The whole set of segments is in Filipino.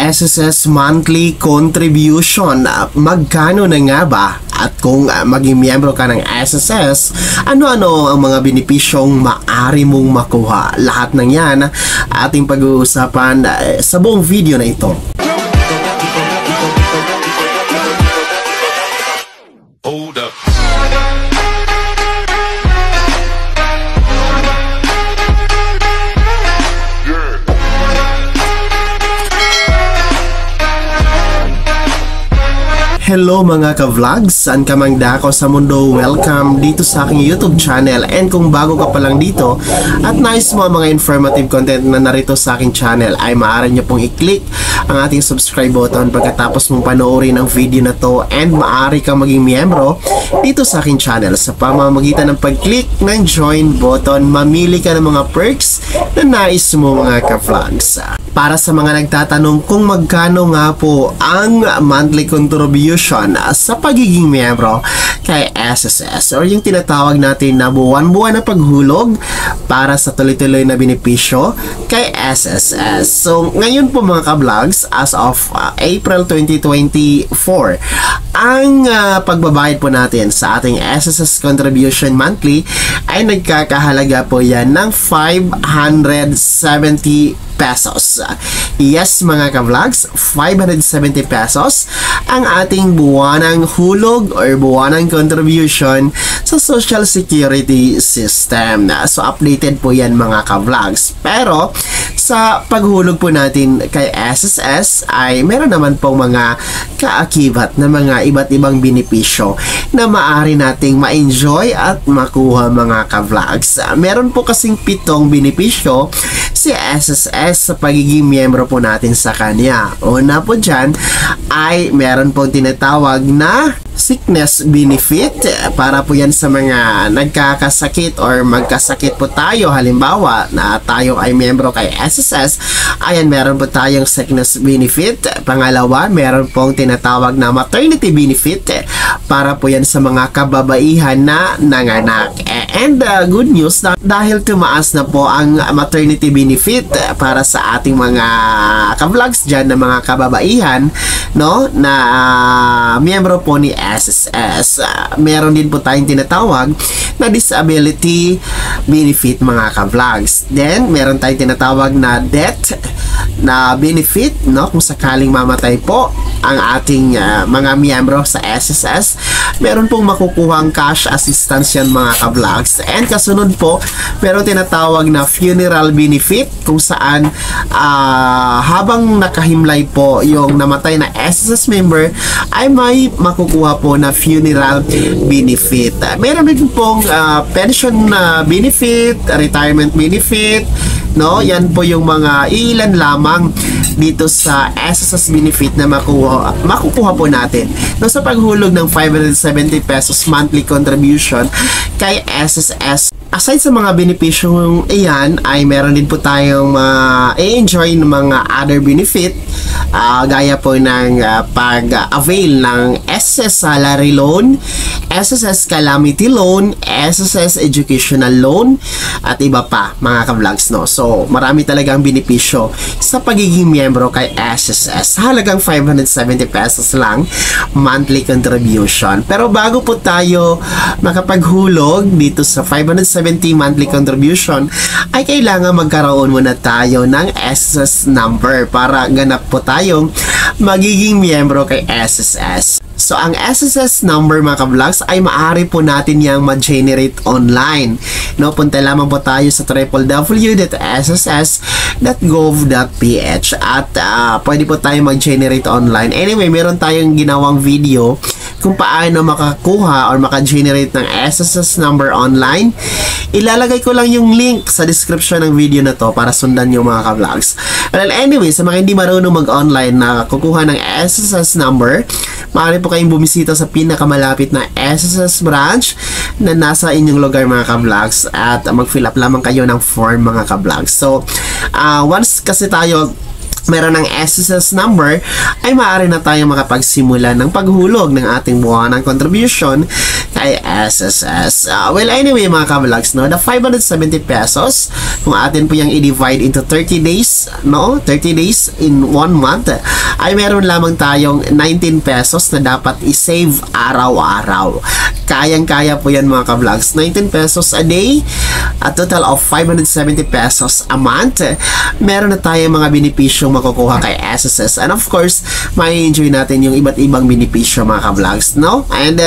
SSS monthly contribution. Magkano na nga ba? At kung maging miyembro ka ng SSS, ano-ano ang mga benepisyong maaari mong makuha? Lahat ng yan ating pag-uusapan sa buong video na ito. Hold up. Hello mga ka-vlogs, saan ka mang dako sa mundo, welcome dito sa aking YouTube channel. And kung bago ka pa lang dito at nais mo ang mga informative content na narito sa aking channel, ay maaari nyo pong i-click ang ating subscribe button pagkatapos mong panoorin ang video na to, and maaari kang maging miyembro dito sa aking channel sa pamamagitan ng pag-click ng join button. Mamili ka ng mga perks na nais mo mga ka-vlogs. Para sa mga nagtatanong kung magkano nga po ang monthly contribution sa pagiging miyembro kay SSS, or yung tinatawag natin na buwan-buwan na paghulog para sa tuloy-tuloy na benepisyo kay SSS. So ngayon po mga ka-vlogs, as of April 2024, ang pagbabayad po natin sa ating SSS contribution monthly ay nagkakahalaga po yan ng 570 pesos. Yes mga ka-vlogs, 570 pesos ang ating buwanang hulog or buwanang contribution sa Social Security System. So updated po yan mga ka-vlogs. Pero sa paghulog po natin kay SSS ay meron naman pong mga kaakibat na mga iba't ibang benepisyo na maaari nating ma-enjoy at makuha mga ka-vlogs. Meron po kasing 7 benepisyo si SSS sa pagiging miyembro po natin sa kanya. Una po dyan ay meron pong tinatawag na sickness benefit, para po yan sa mga nagkakasakit or magkasakit po tayo. Halimbawa na tayo ay miyembro kay SSS, ayan, meron po tayong sickness benefit. Pangalawa, meron pong tinatawag na maternity benefit, para po yan sa mga kababaihan na nanganak. And good news, dahil tumaas na po ang maternity benefit para sa ating mga ka-vlogs dyan na mga kababaihan, no, na miyembro po ni SSS. Meron din po tayong tinatawag na disability benefit mga ka-vlogs. Then meron tayong tinatawag na death na benefit, no, kung sakaling mamatay po ang ating mga miyembro sa SSS, meron pong makukuhang cash assistance yan mga ka-vlogs. And kasunod po, meron tinatawag na funeral benefit, kung saan habang nakahimlay po yung namatay na SSS member ay may makukuha po na funeral benefit. Meron din pong pension benefit, retirement benefit, no? Yan po yung mga ilan lamang dito sa SSS benefit na makukuha po natin, no, sa paghulog ng 570 pesos monthly contribution kay SSS. Aside sa mga benepisyong iyan, ay meron din po tayong i-enjoy ng mga other benefit, gaya po ng pag-avail ng SSS Salary Loan, SSS Calamity Loan, SSS Educational Loan, at iba pa mga ka-vlogs, no? So marami talagang benepisyo sa pagiging miyembro kay SSS. Halagang 570 pesos lang monthly contribution. Pero bago po tayo makapaghulog dito sa 570 monthly contribution, ay kailangan magkaroon muna tayo ng SSS number para ganap po tayong magiging miyembro kay SSS. So ang SSS number mga ka-vlogs ay maaari po natin yang ma-generate online, no? Punta lamang po tayo sa www.sss.gov.ph at pwede po tayo mag-generate online. Anyway, meron tayong ginawang video kung paano makakuha or maka-generate ng SSS number online. Ilalagay ko lang yung link sa description ng video na to para sundan yung mga ka-vlogs. Well, anyway, sa mga hindi marunong mag-online na kukuha ng SSS number, maaari po kayong bumisita sa pinakamalapit na SSS branch na nasa inyong lugar mga ka-vlogs, at mag-fill up lamang kayo ng form mga ka-vlogs. So, once kasi tayo meron ng SSS number, ay maaari na tayo makapagsimula ng paghulog ng ating buwanang contribution kay SSS. Well, anyway mga ka-vlogs, no, the 570 pesos, kung atin po yung i-divide into 30 days, no, 30 days in 1 month, ay meron lamang tayong 19 pesos na dapat i-save araw-araw. Kayang-kaya po yan mga ka-vlogs. 19 pesos a day, a total of 570 pesos a month. Meron na tayong mga benepisyo makukuha kay SSS. And of course, may enjoy natin yung iba't ibang benepisyo mga ka-vlogs, no? And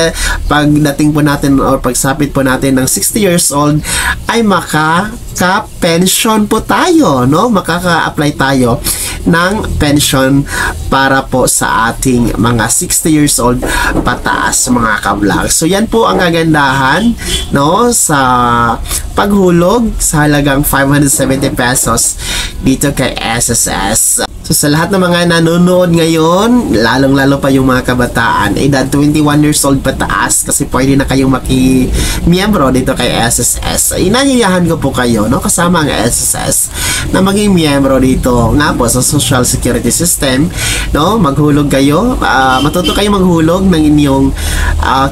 pagdating po natin or pagsapit po natin ng 60 years old, ay makaka-pension po tayo, no? Makaka-apply tayo ng pension para po sa ating mga 60 years old pataas mga ka-vlog. So yan po ang kagandahan, no, sa paghulog sa halagang 570 pesos dito kay SSS. So sa lahat ng mga nanonood ngayon, lalong-lalo pa yung mga kabataan, edad 21 years old pataas, kasi pwede na kayong maki-miyembro dito kay SSS. Inanyayahan ko po kayo, no, kasama ang SSS, na maging miyembro dito nga po sa Social Security System, no, maghulog kayo, matuto kayo maghulog ng inyong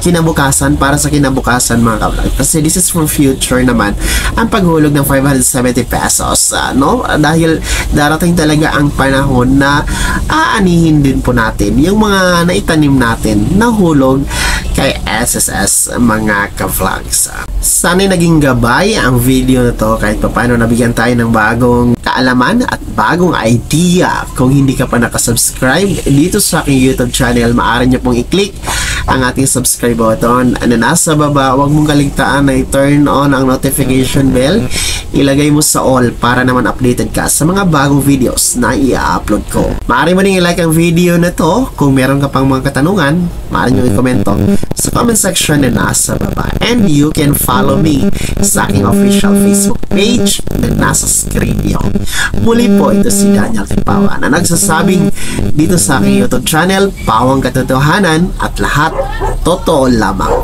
kinabukasan para sa kinabukasan mga ka-vlog. Kasi this is for future naman, ang paghulog ng 570 pesos, no, dahil darating talaga ang panahon na aanihin din po natin yung mga naitanim natin na hulog kay SSS mga ka-vlogs. Sana'y naging gabay ang video na to kahit paano nabigyan tayo ng bagong kaalaman at bagong idea. Kung hindi ka pa nakasubscribe dito sa aking YouTube channel, maaari nyo pong i-click ang ating subscribe button na nasa baba. Huwag mong kaligtaan na i-turn on ang notification bell. Ilagay mo sa all para naman updated ka sa mga bagong videos na i-upload ko. Maaari mo rin i-like ang video na to. Kung meron ka pang mga katanungan, maaari nyo i-komento sa comment section na nasa baba. And you can follow me sa aking official Facebook page na nasa screen nyo. Muli po, ito si Daniel Tipawa na nagsasabing dito sa aking YouTube channel, Pawang Katotohanan at lahat totoo lamang.